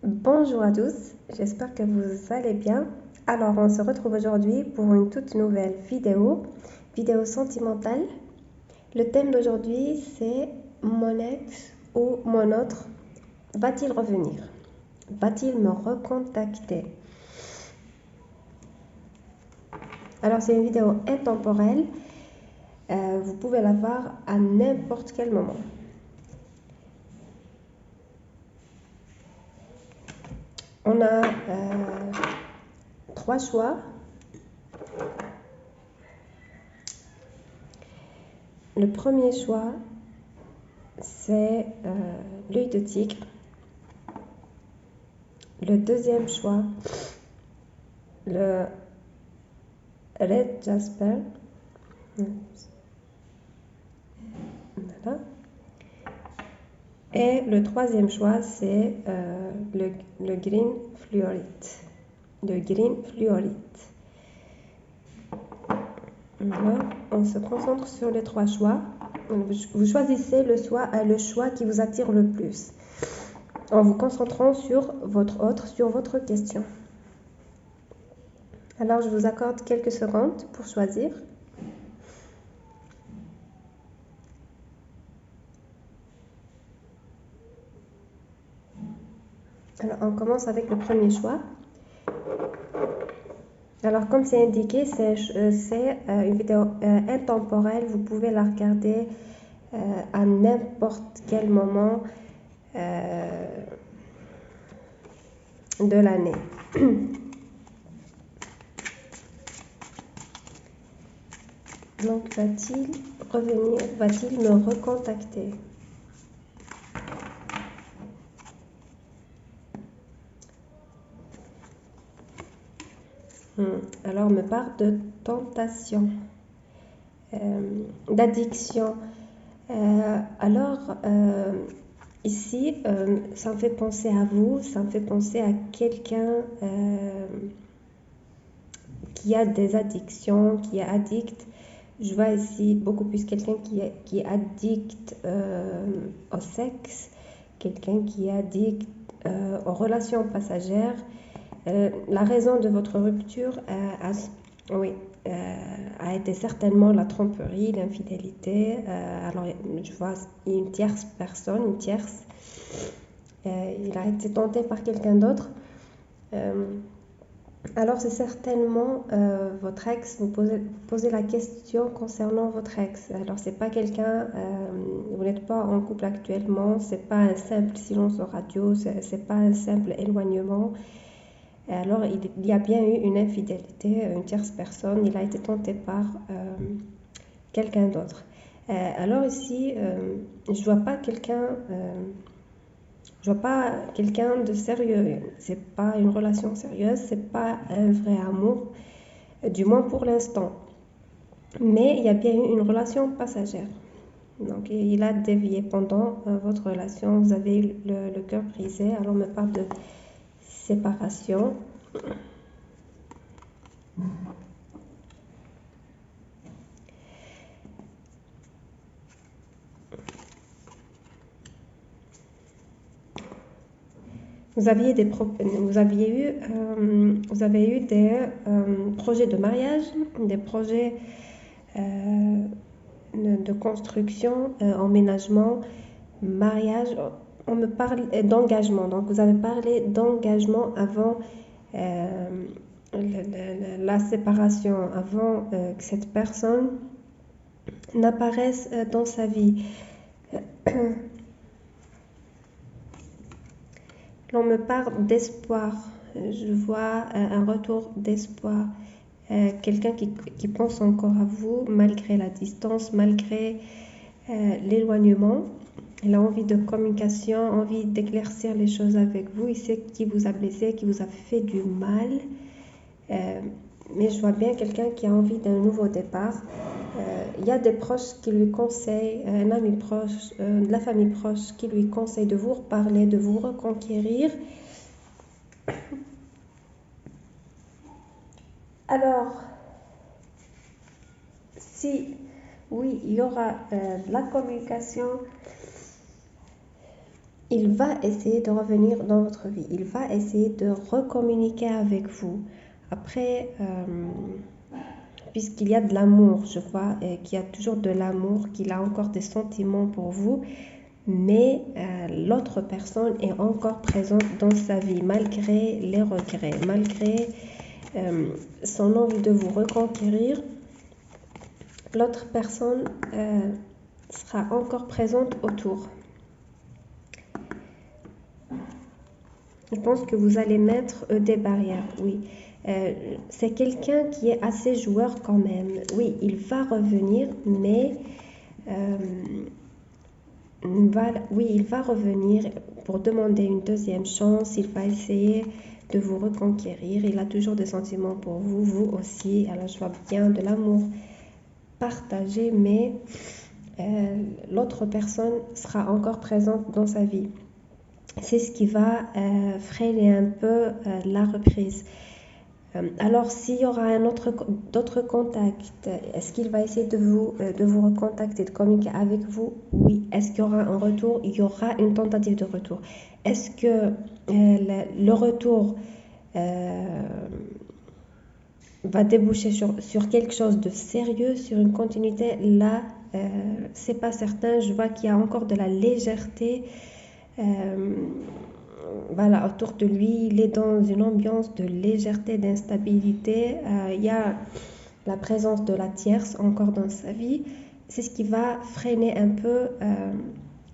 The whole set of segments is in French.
Bonjour à tous, j'espère que vous allez bien. Alors, on se retrouve aujourd'hui pour une toute nouvelle vidéo sentimentale. Le thème d'aujourd'hui, c'est mon ex ou mon autre va-t-il revenir? Va-t-il me recontacter? Alors, c'est une vidéo intemporelle. Vous pouvez la voir à n'importe quel moment. On a trois choix. Le premier choix, c'est l'œil de tigre. Le deuxième choix, le Red Jasper. Voilà. Et le troisième choix, c'est le Green Fluorite. Le Green Fluorite. Voilà. On se concentre sur les trois choix. Vous choisissez le choix qui vous attire le plus en vous concentrant sur votre question. Alors, je vous accorde quelques secondes pour choisir. Alors, on commence avec le premier choix. Alors, comme c'est indiqué, c'est une vidéo intemporelle. Vous pouvez la regarder à n'importe quel moment de l'année. Donc, va-t-il revenir? Va-t-il me recontacter? Alors, on me parle de tentation, d'addiction. Ici, ça me fait penser à vous, ça me fait penser à quelqu'un qui a des addictions, qui est addict. Je vois ici beaucoup plus quelqu'un qui est addict au sexe, quelqu'un qui est addict aux relations passagères. La raison de votre rupture a été certainement la tromperie, l'infidélité. Alors, je vois une tierce personne, il a été tenté par quelqu'un d'autre. Alors, c'est certainement votre ex. Vous posez la question concernant votre ex. Alors, c'est pas quelqu'un, vous n'êtes pas en couple actuellement, c'est pas un simple silence radio, c'est pas un simple éloignement. Alors, il y a bien eu une infidélité, une tierce personne, il a été tenté par quelqu'un d'autre. Alors ici, je vois pas quelqu'un de sérieux. C'est pas une relation sérieuse, c'est pas un vrai amour, du moins pour l'instant. Mais il y a bien eu une relation passagère. Donc, il a dévié pendant votre relation. Vous avez eu le cœur brisé. Alors, on me parle de séparation. Vous avez eu des projets de mariage, des projets de construction, emménagement, mariage. On me parle d'engagement. Donc, vous avez parlé d'engagement avant la séparation, avant que cette personne n'apparaisse dans sa vie. L'on me parle d'espoir. Je vois un retour d'espoir. Quelqu'un qui pense encore à vous malgré la distance, malgré l'éloignement. Il a envie de communication, envie d'éclaircir les choses avec vous. Il sait qui vous a blessé, qui vous a fait du mal. Mais je vois bien quelqu'un qui a envie d'un nouveau départ. Il y a des proches qui lui conseillent, un ami proche, de la famille proche qui lui conseille de vous reparler, de vous reconquérir. Alors, si oui, il y aura de la communication, il va essayer de revenir dans votre vie. Il va essayer de recommuniquer avec vous. Après, puisqu'il y a de l'amour, je vois qu'il y a toujours de l'amour, qu'il a encore des sentiments pour vous, mais l'autre personne est encore présente dans sa vie, malgré les regrets, malgré son envie de vous reconquérir. L'autre personne sera encore présente autour. Je pense que vous allez mettre des barrières, oui. C'est quelqu'un qui est assez joueur quand même. Oui, il va revenir, mais il va revenir pour demander une deuxième chance. Il va essayer de vous reconquérir. Il a toujours des sentiments pour vous, vous aussi. Alors je vois bien de l'amour partagé, mais l'autre personne sera encore présente dans sa vie. C'est ce qui va freiner un peu la reprise. Alors, s'il y aura d'autres contacts, est-ce qu'il va essayer de vous recontacter, de communiquer avec vous? Oui. Est-ce qu'il y aura un retour? Il y aura une tentative de retour. Est-ce que le retour va déboucher sur quelque chose de sérieux, sur une continuité? Là, c'est pas certain. Je vois qu'il y a encore de la légèreté. Voilà, autour de lui, il est dans une ambiance de légèreté, d'instabilité. Il y a la présence de la tierce encore dans sa vie. C'est ce qui va freiner un peu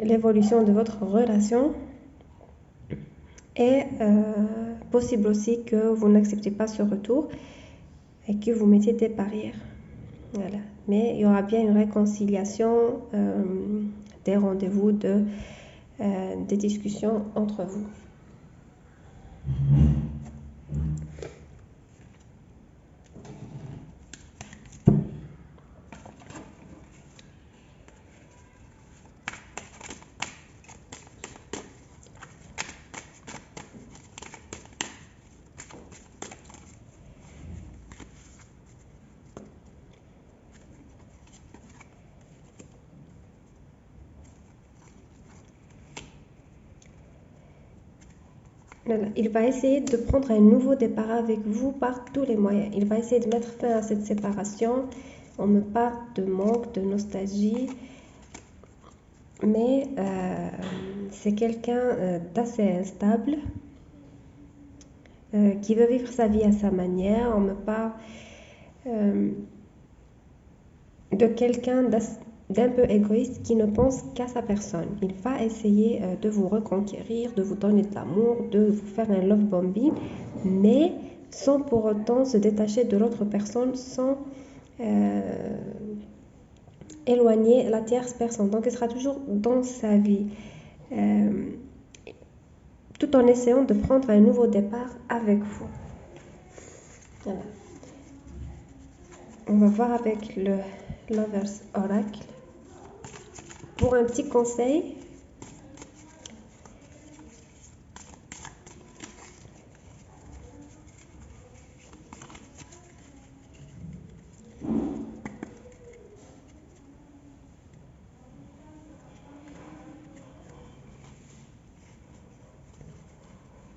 l'évolution de votre relation. Et possible aussi que vous n'acceptez pas ce retour et que vous mettez des barrières. Voilà. Mais il y aura bien une réconciliation, des rendez-vous, des discussions entre vous. Il va essayer de prendre un nouveau départ avec vous par tous les moyens. Il va essayer de mettre fin à cette séparation. On me parle de manque, de nostalgie. Mais c'est quelqu'un d'assez instable, qui veut vivre sa vie à sa manière. On me parle de quelqu'un d'un peu égoïste qui ne pense qu'à sa personne. Il va essayer de vous reconquérir, de vous donner de l'amour, de vous faire un love bombing, mais sans pour autant se détacher de l'autre personne, sans éloigner la tierce personne. Donc, il sera toujours dans sa vie, tout en essayant de prendre un nouveau départ avec vous. Voilà. On va voir avec le Lovers Oracle. Pour un petit conseil,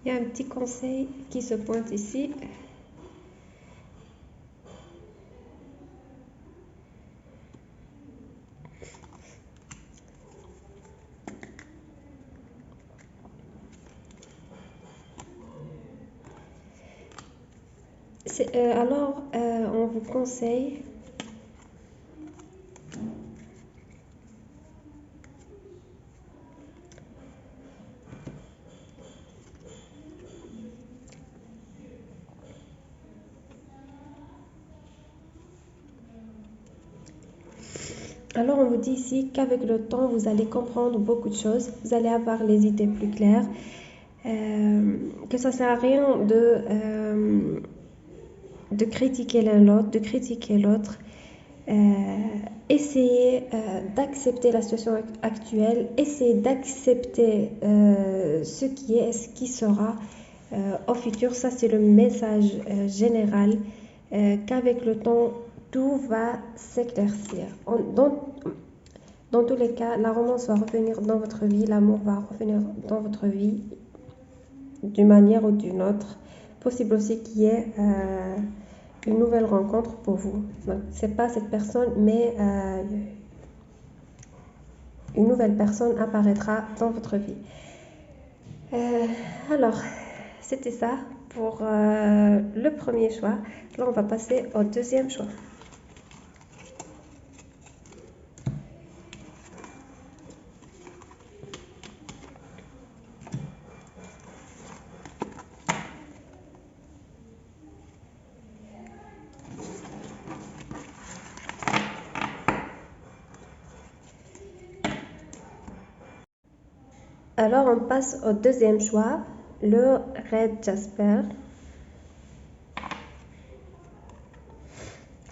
il y a un petit conseil qui se pointe ici. Alors, on vous conseille Alors, on vous dit ici qu'avec le temps, vous allez comprendre beaucoup de choses, vous allez avoir les idées plus claires, que ça ne sert à rien de critiquer l'un l'autre, de critiquer l'autre. Essayez d'accepter la situation actuelle, essayez d'accepter ce qui est et ce qui sera au futur. Ça, c'est le message général, qu'avec le temps, tout va s'éclaircir. Dans tous les cas, la romance va revenir dans votre vie, l'amour va revenir dans votre vie d'une manière ou d'une autre. Possible aussi qu'il y ait une nouvelle rencontre pour vous. C'est pas cette personne, mais une nouvelle personne apparaîtra dans votre vie. Alors, c'était ça pour le premier choix. Là, on va passer au deuxième choix. Alors, on passe au deuxième choix, le Red Jasper.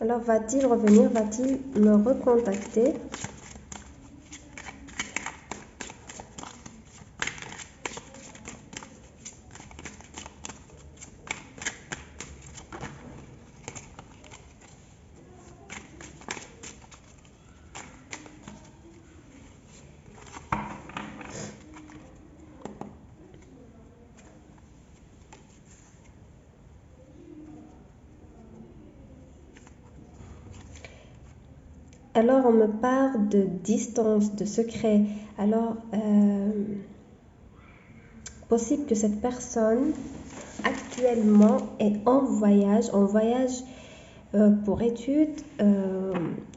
Alors, va-t-il revenir? Va-t-il me recontacter? Alors, on me parle de distance, de secret. Alors, possible que cette personne actuellement est en voyage pour études,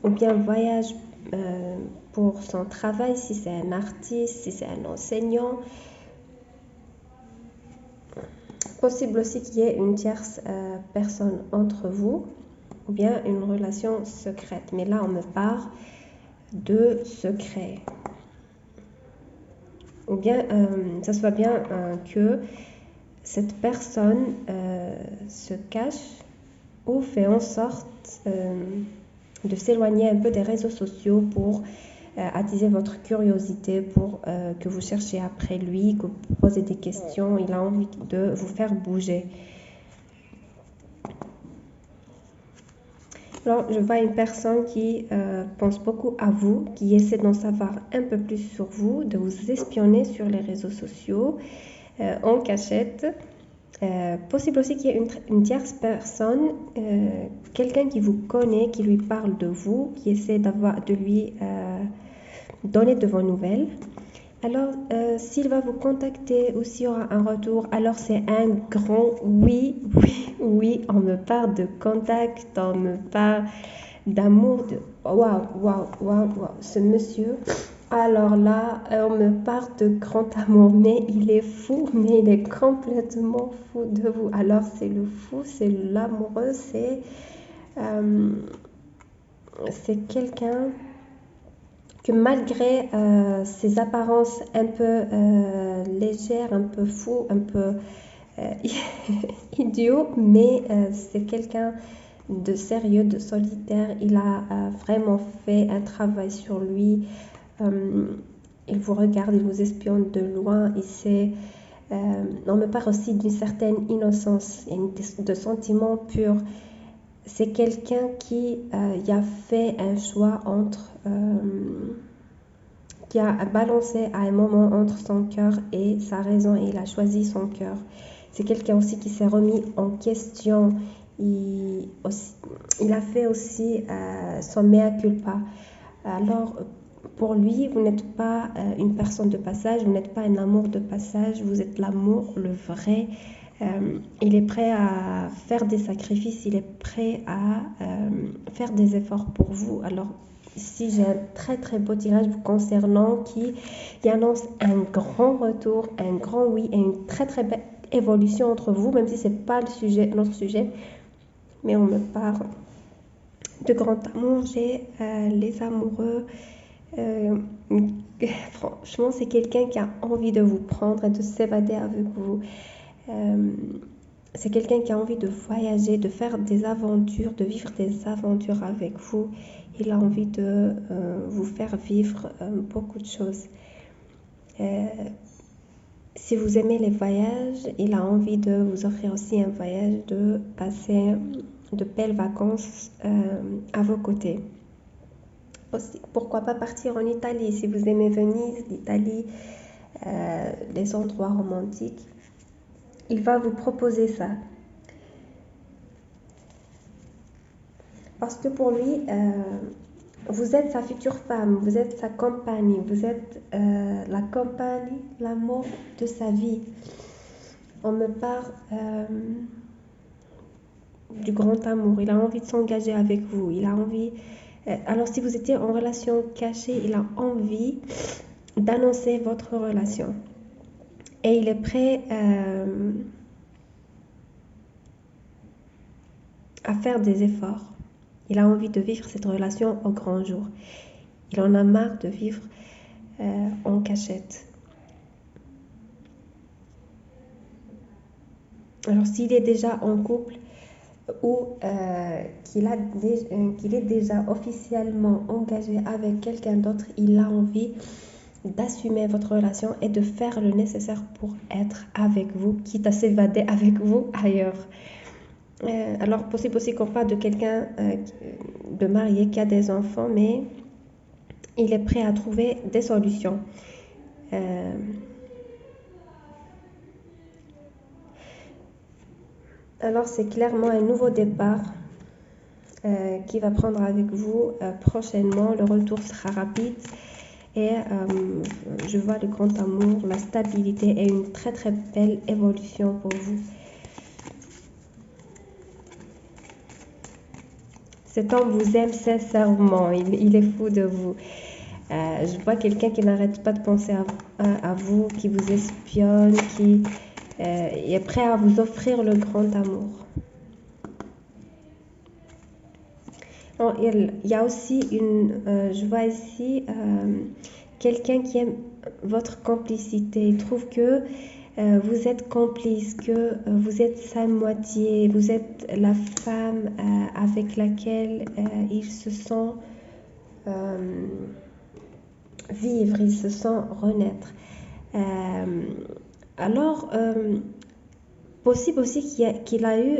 ou bien voyage pour son travail, si c'est un artiste, si c'est un enseignant. Possible aussi qu'il y ait une tierce personne entre vous, ou bien une relation secrète. Mais là, on me parle de secret. Ou bien, ça soit bien que cette personne se cache ou fait en sorte de s'éloigner un peu des réseaux sociaux pour attiser votre curiosité, pour que vous cherchiez après lui, que vous posez des questions. Il a envie de vous faire bouger. Alors, je vois une personne qui pense beaucoup à vous, qui essaie d'en savoir un peu plus sur vous, de vous espionner sur les réseaux sociaux en cachette. Possible aussi qu'il y ait une tierce personne, quelqu'un qui vous connaît, qui lui parle de vous, qui essaie de lui donner de vos nouvelles. Alors, s'il va vous contacter ou s'il y aura un retour, alors c'est un grand oui, oui, oui. On me parle de contact, on me parle d'amour, de waouh, waouh, waouh, waouh. Ce monsieur, alors là, on me parle de grand amour, mais il est fou, mais il est complètement fou de vous. Alors, c'est le fou, c'est l'amoureux, c'est quelqu'un que malgré ses apparences un peu légères, un peu fou, un peu idiot, mais c'est quelqu'un de sérieux, de solitaire. Il a vraiment fait un travail sur lui. Il vous regarde, il vous espionne de loin. On me parle aussi d'une certaine innocence, de sentiments purs. C'est quelqu'un qui a fait un choix qui a balancé à un moment entre son cœur et sa raison, et il a choisi son cœur. C'est quelqu'un aussi qui s'est remis en question. Il a fait aussi son mea culpa. Alors, pour lui, vous n'êtes pas une personne de passage, vous n'êtes pas un amour de passage, vous êtes l'amour, le vrai. Il est prêt à faire des sacrifices, il est prêt à faire des efforts pour vous. Alors, ici, j'ai un très très beau tirage vous concernant qui annonce un grand retour, un grand oui et une très très belle évolution entre vous, même si ce n'est pas notre sujet, mais on me parle de grand amour. J'ai les amoureux. Franchement, c'est quelqu'un qui a envie de vous prendre et de s'évader avec vous. C'est quelqu'un qui a envie de voyager, de faire des aventures, de vivre des aventures avec vous. Il a envie de vous faire vivre beaucoup de choses. Si vous aimez les voyages, il a envie de vous offrir aussi un voyage, de passer de belles vacances à vos côtés. aussi, pourquoi pas partir en Italie si vous aimez Venise, l'Italie, les endroits romantiques. Il va vous proposer ça. Parce que pour lui, vous êtes sa future femme, vous êtes sa compagne, vous êtes la compagne, l'amour de sa vie. On me parle du grand amour, il a envie de s'engager avec vous, il a envie... alors si vous étiez en relation cachée, il a envie d'annoncer votre relation. Et il est prêt à faire des efforts. Il a envie de vivre cette relation au grand jour. Il en a marre de vivre en cachette. Alors s'il est déjà en couple ou qu'il est déjà officiellement engagé avec quelqu'un d'autre, il a envie d'assumer votre relation et de faire le nécessaire pour être avec vous, quitte à s'évader avec vous ailleurs. Alors possible aussi qu'on parle de quelqu'un de marié qui a des enfants, mais il est prêt à trouver des solutions. Alors c'est clairement un nouveau départ qui va prendre avec vous prochainement. Le retour sera rapide et je vois le grand amour, la stabilité et une très très belle évolution pour vous. Cet homme vous aime sincèrement, il est fou de vous. Je vois quelqu'un qui n'arrête pas de penser à vous, qui vous espionne, qui est prêt à vous offrir le grand amour. Alors, il y a aussi je vois ici quelqu'un qui aime votre complicité. Il trouve que vous êtes complice, que vous êtes sa moitié, vous êtes la femme avec laquelle il se sent vivre, il se sent renaître. Alors, possible aussi qu'il a eu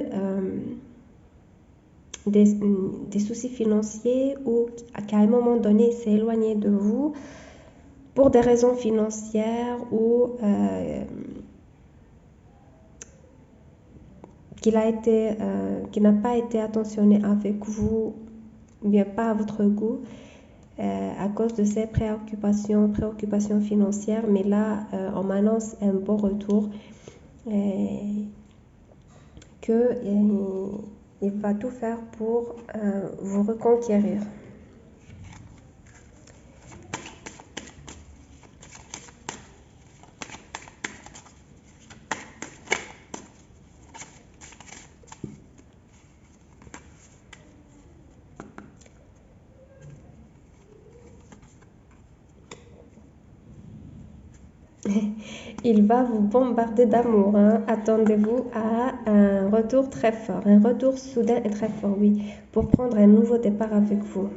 des soucis financiers ou qu'à un moment donné, il s'est éloigné de vous pour des raisons financières ou qu'il n'a pas été attentionné avec vous, ou bien pas à votre goût, à cause de ses préoccupations financières. Mais là, on m'annonce un bon retour, qu'il va tout faire pour vous reconquérir. Il va vous bombarder d'amour. Hein. Attendez-vous à un retour très fort, un retour soudain et très fort, oui, pour prendre un nouveau départ avec vous.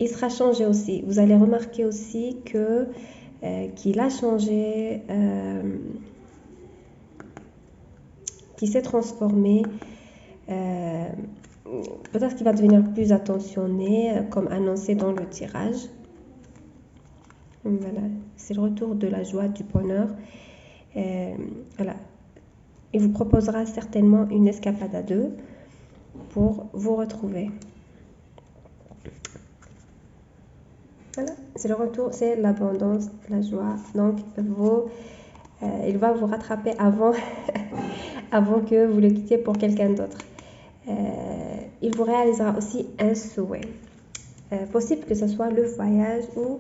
Il sera changé aussi. Vous allez remarquer aussi qu'il a changé, qu'il s'est transformé. Peut-être qu'il va devenir plus attentionné, comme annoncé dans le tirage. Voilà, c'est le retour de la joie, du bonheur. Voilà. Il vous proposera certainement une escapade à deux pour vous retrouver. Voilà, c'est le retour, c'est l'abondance, la joie. Donc, il va vous rattraper avant, avant que vous le quittiez pour quelqu'un d'autre. Il vous réalisera aussi un souhait. Possible que ce soit le voyage ou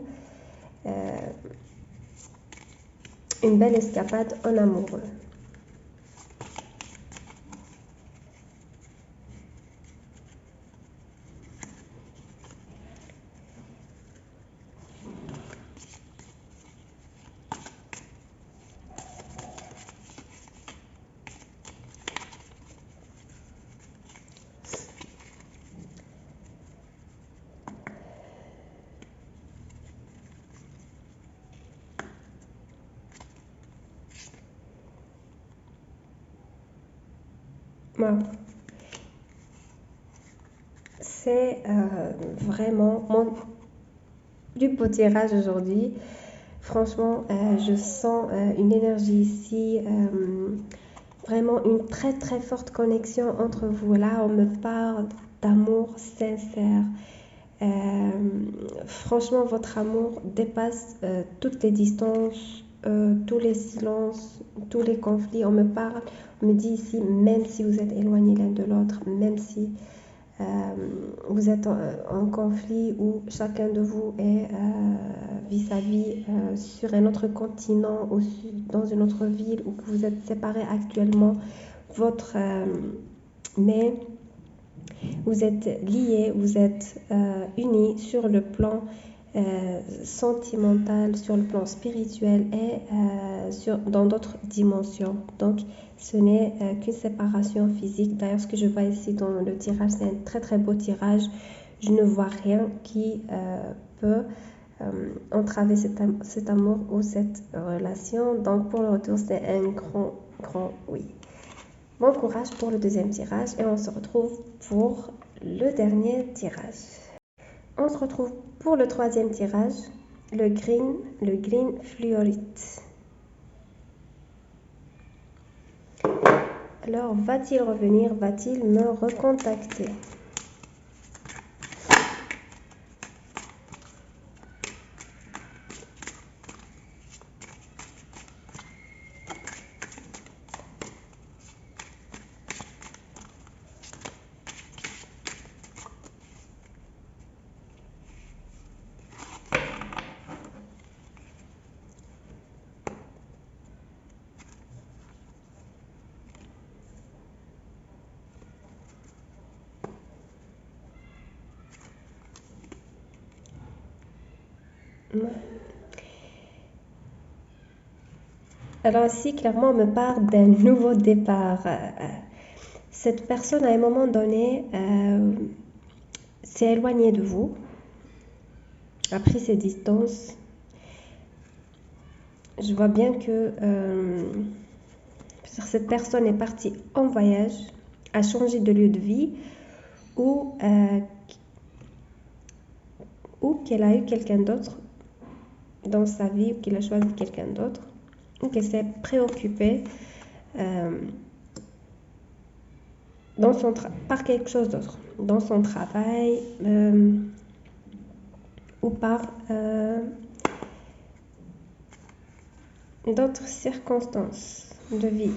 une belle escapade en amoureux. Wow. c'est vraiment mon plus beau tirage aujourd'hui. Franchement, je sens une énergie ici, vraiment une très très forte connexion entre vous. Là, on me parle d'amour sincère. Franchement, votre amour dépasse toutes les distances, tous les silences, tous les conflits. On me dit ici, même si vous êtes éloignés l'un de l'autre, même si vous êtes en conflit où chacun de vous vit sa vie sur un autre continent ou dans une autre ville ou que vous êtes séparés actuellement, mais vous êtes liés, vous êtes unis sur le plan sentimental, sur le plan spirituel et dans d'autres dimensions. Donc, ce n'est qu'une séparation physique. D'ailleurs, ce que je vois ici dans le tirage, c'est un très très beau tirage. Je ne vois rien qui peut entraver cet amour ou cette relation. Donc, pour le retour, c'est un grand oui. Bon courage pour le deuxième tirage et on se retrouve pour le dernier tirage. On se retrouve pour le troisième tirage, le green fluorite. Alors, va-t-il revenir? Va-t-il me recontacter? Alors ici, clairement, on me parle d'un nouveau départ. Cette personne, à un moment donné, s'est éloignée de vous, a pris ses distances. Je vois bien que cette personne est partie en voyage, a changé de lieu de vie ou qu'elle a eu quelqu'un d'autre dans sa vie, ou qu'elle a choisi quelqu'un d'autre, ou qu'elle s'est préoccupée par quelque chose d'autre, dans son travail ou par d'autres circonstances de vie.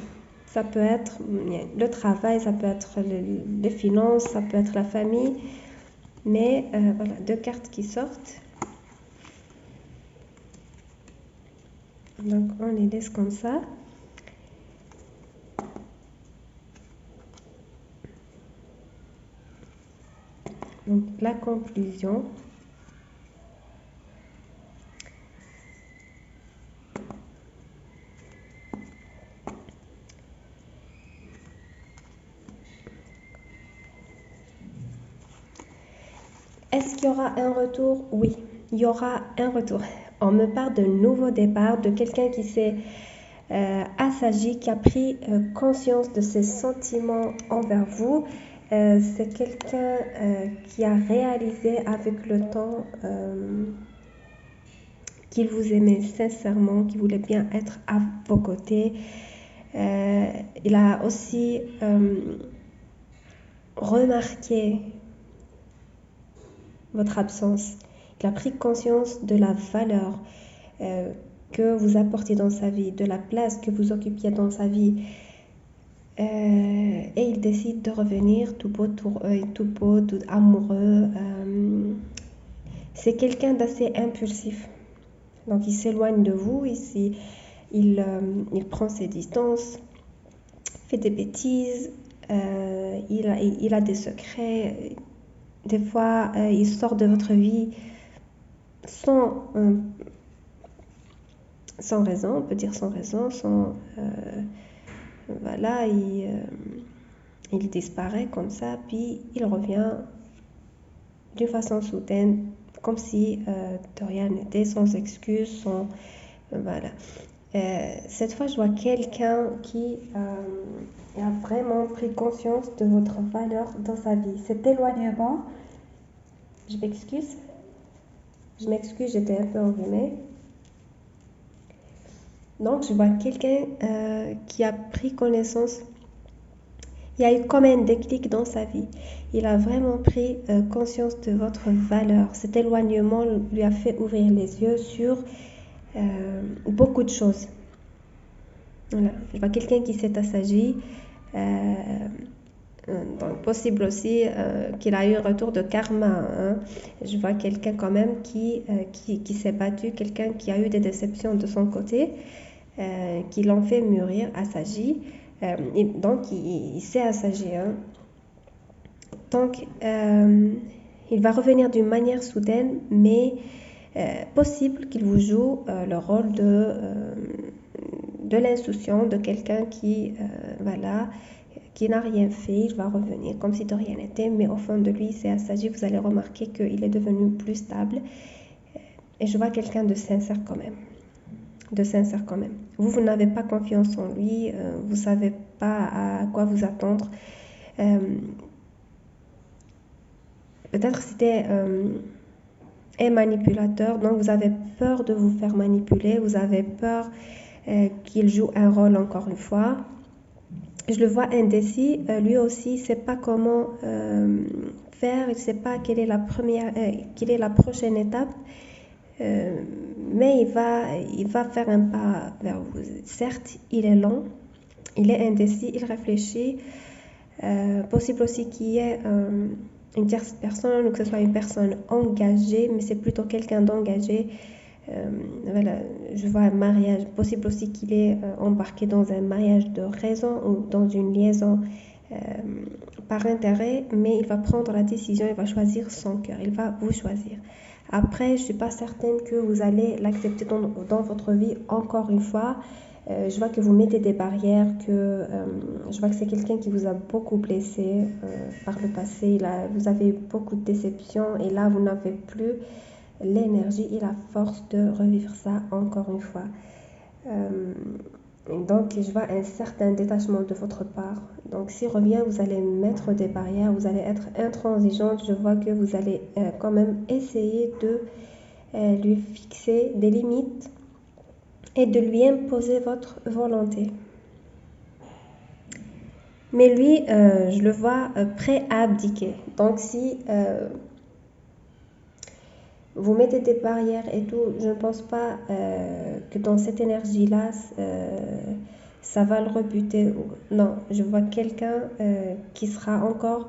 Ça peut être le travail, ça peut être les finances, ça peut être la famille. Mais voilà, deux cartes qui sortent. Donc on les laisse comme ça. Donc la conclusion. Est-ce qu'il y aura un retour? Oui, il y aura un retour. On me parle de nouveau départ, de quelqu'un qui s'est assagi, qui a pris conscience de ses sentiments envers vous. C'est quelqu'un qui a réalisé avec le temps qu'il vous aimait sincèrement, qu'il voulait bien être à vos côtés. Il a aussi remarqué votre absence. Il a pris conscience de la valeur que vous apportez dans sa vie, de la place que vous occupiez dans sa vie. Et il décide de revenir tout beau, tout amoureux. C'est quelqu'un d'assez impulsif. Donc il s'éloigne de vous, il prend ses distances, fait des bêtises, il a des secrets. Des fois, il sort de votre vie sans raison, on peut dire sans raison, voilà, il disparaît comme ça, puis il revient d'une façon soudaine, comme si de rien n'était, sans excuse, voilà. Cette fois, je vois quelqu'un qui a vraiment pris conscience de votre valeur dans sa vie. Cet éloignement Je m'excuse. Je m'excuse, j'étais un peu enrhumée. Donc, je vois quelqu'un qui a pris connaissance. Il y a eu comme un déclic dans sa vie. Il a vraiment pris conscience de votre valeur. Cet éloignement lui a fait ouvrir les yeux sur beaucoup de choses. Voilà. Je vois quelqu'un qui s'est assagi. Donc, possible aussi qu'il a eu un retour de karma. Hein. Je vois quelqu'un quand même qui s'est battu, quelqu'un qui a eu des déceptions de son côté, qui l'ont fait mûrir, assagi. Donc, il s'est assagi. Hein. Donc, il va revenir d'une manière soudaine, mais possible qu'il vous joue le rôle de l'insouciant, de quelqu'un qui, voilà, qui n'a rien fait. Il va revenir comme si de rien n'était, mais au fond de lui, il s'est assagi. Vous allez remarquer qu'il est devenu plus stable. Et je vois quelqu'un de sincère quand même. De sincère quand même. Vous n'avez pas confiance en lui, vous ne savez pas à quoi vous attendre. Peut-être c'était un manipulateur, donc vous avez peur de vous faire manipuler, vous avez peur qu'il joue un rôle encore une fois. Je le vois indécis, lui aussi, il ne sait pas comment faire, il ne sait pas quelle est la prochaine étape, mais il va faire un pas vers vous. Certes, il est lent, il est indécis, il réfléchit. Possible aussi qu'il y ait une tierce personne ou que ce soit une personne engagée, mais c'est plutôt quelqu'un d'engagé. Voilà, je vois un mariage. Possible aussi qu'il est embarqué dans un mariage de raison ou dans une liaison par intérêt, mais il va prendre la décision, il va choisir son cœur, il va vous choisir. Après, je ne suis pas certaine que vous allez l'accepter dans votre vie encore une fois. Je vois que vous mettez des barrières, je vois que c'est quelqu'un qui vous a beaucoup blessé par le passé. Vous avez eu beaucoup de déceptions et là, vous n'avez plus l'énergie et la force de revivre ça encore une fois. Donc, je vois un certain détachement de votre part. Donc, s'il revient, vous allez mettre des barrières, vous allez être intransigeante. Je vois que vous allez quand même essayer de lui fixer des limites et de lui imposer votre volonté. Mais lui, je le vois prêt à abdiquer. Donc, si vous mettez des barrières et tout, je ne pense pas que dans cette énergie-là, ça va le rebuter. Non, je vois quelqu'un qui sera encore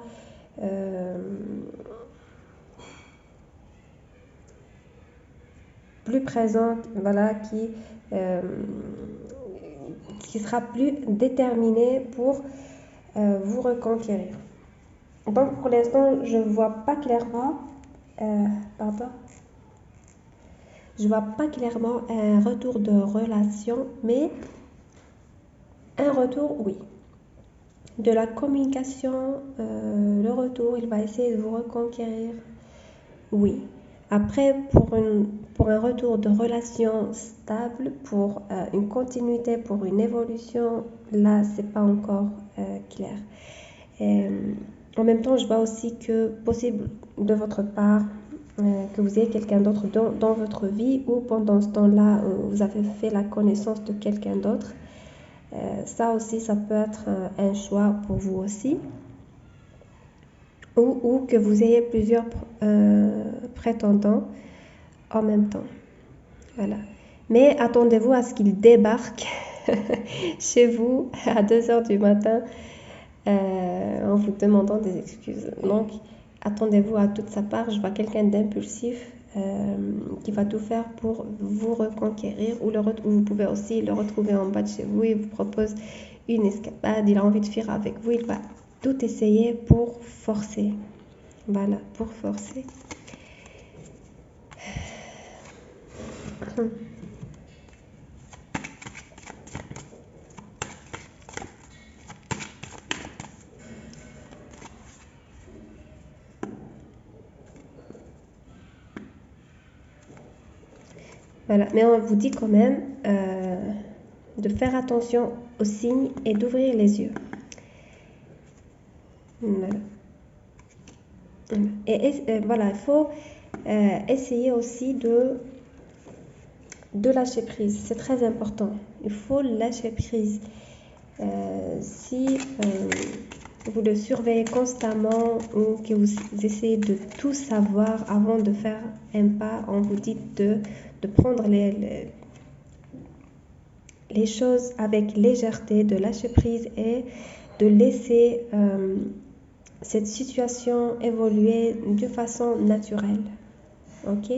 plus présent, voilà, qui sera plus déterminé pour vous reconquérir. Donc pour l'instant, je ne vois pas clairement, je vois pas clairement un retour de relation, mais un retour, oui. De la communication, le retour, il va essayer de vous reconquérir, oui. Après, pour un retour de relation stable, pour une continuité, pour une évolution, là, c'est pas encore clair. En même temps, je vois aussi que possible de votre part que vous ayez quelqu'un d'autre dans votre vie ou pendant ce temps-là, vous avez fait la connaissance de quelqu'un d'autre. Ça aussi, ça peut être un choix pour vous aussi. Ou que vous ayez plusieurs prétendants en même temps. Voilà. Mais attendez-vous à ce qu'il débarque chez vous à 2h du matin en vous demandant des excuses. Donc, attendez-vous à toute sa part. Je vois quelqu'un d'impulsif qui va tout faire pour vous reconquérir ou vous pouvez aussi le retrouver en bas de chez vous. Il vous propose une escapade, il a envie de fuir avec vous, il va tout essayer pour forcer. Voilà, pour forcer. Voilà, mais on vous dit quand même de faire attention aux signes et d'ouvrir les yeux. Voilà. Voilà, il faut essayer aussi de lâcher prise. C'est très important. Il faut lâcher prise. Si vous le surveillez constamment ou que vous essayez de tout savoir avant de faire un pas, on vous dit de prendre les choses avec légèreté, de lâcher prise et de laisser cette situation évoluer de façon naturelle. Ok?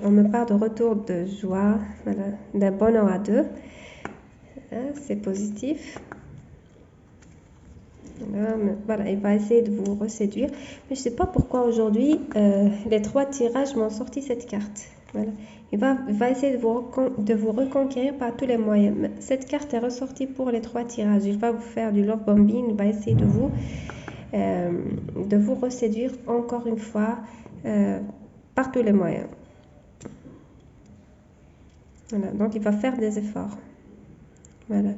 On me parle de retour de joie, voilà, d'un bonheur à deux. C'est positif. Voilà, il va essayer de vous reséduire. Mais je ne sais pas pourquoi aujourd'hui, les 3 tirages m'ont sorti cette carte. Voilà. Il va essayer de vous reconquérir par tous les moyens. Cette carte est ressortie pour les 3 tirages. Il va vous faire du love bombing. Il va essayer de vous reséduire encore une fois par tous les moyens. Voilà. Donc, il va faire des efforts. Voilà.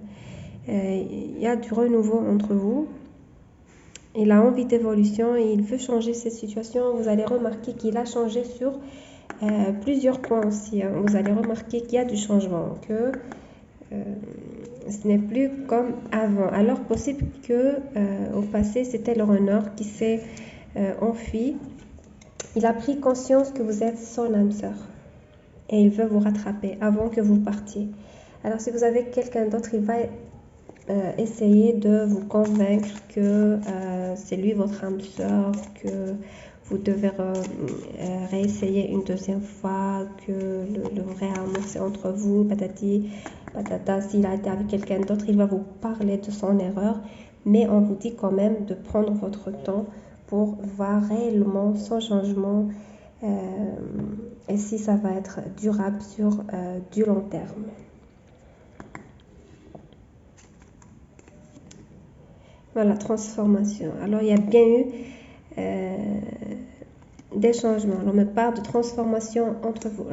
Il y a du renouveau entre vous. Il a envie d'évolution et il veut changer cette situation. Vous allez remarquer qu'il a changé sur plusieurs points aussi. Vous allez remarquer qu'il y a du changement, que ce n'est plus comme avant. Alors possible que au passé, c'était le runner qui s'est enfui. Il a pris conscience que vous êtes son âme sœur et il veut vous rattraper avant que vous partiez. Alors si vous avez quelqu'un d'autre, il va essayer de vous convaincre que c'est lui votre âme sœur, que vous devez réessayer une deuxième fois, que le vrai amour c'est entre vous, patati, patata. S'il a été avec quelqu'un d'autre, il va vous parler de son erreur, mais on vous dit quand même de prendre votre temps pour voir réellement son changement et si ça va être durable sur du long terme. Voilà, transformation. Alors, il y a bien eu des changements. On me parle de transformation entre vous.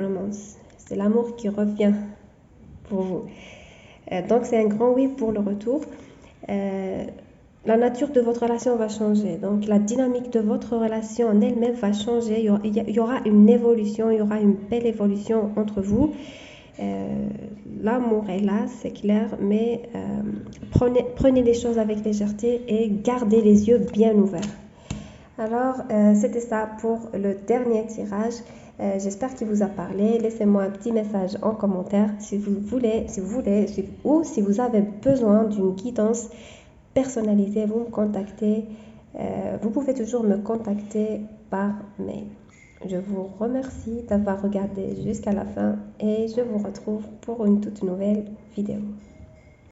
C'est l'amour qui revient pour vous. Donc, c'est un grand oui pour le retour. La nature de votre relation va changer. Donc, la dynamique de votre relation en elle-même va changer. Il y aura une évolution, il y aura une belle évolution entre vous. L'amour est là, c'est clair, mais prenez les choses avec légèreté et gardez les yeux bien ouverts. Alors, c'était ça pour le dernier tirage. J'espère qu'il vous a parlé. Laissez-moi un petit message en commentaire si vous voulez, ou si vous avez besoin d'une guidance personnalisée, vous me contactez. Vous pouvez toujours me contacter par mail. Je vous remercie d'avoir regardé jusqu'à la fin et je vous retrouve pour une toute nouvelle vidéo.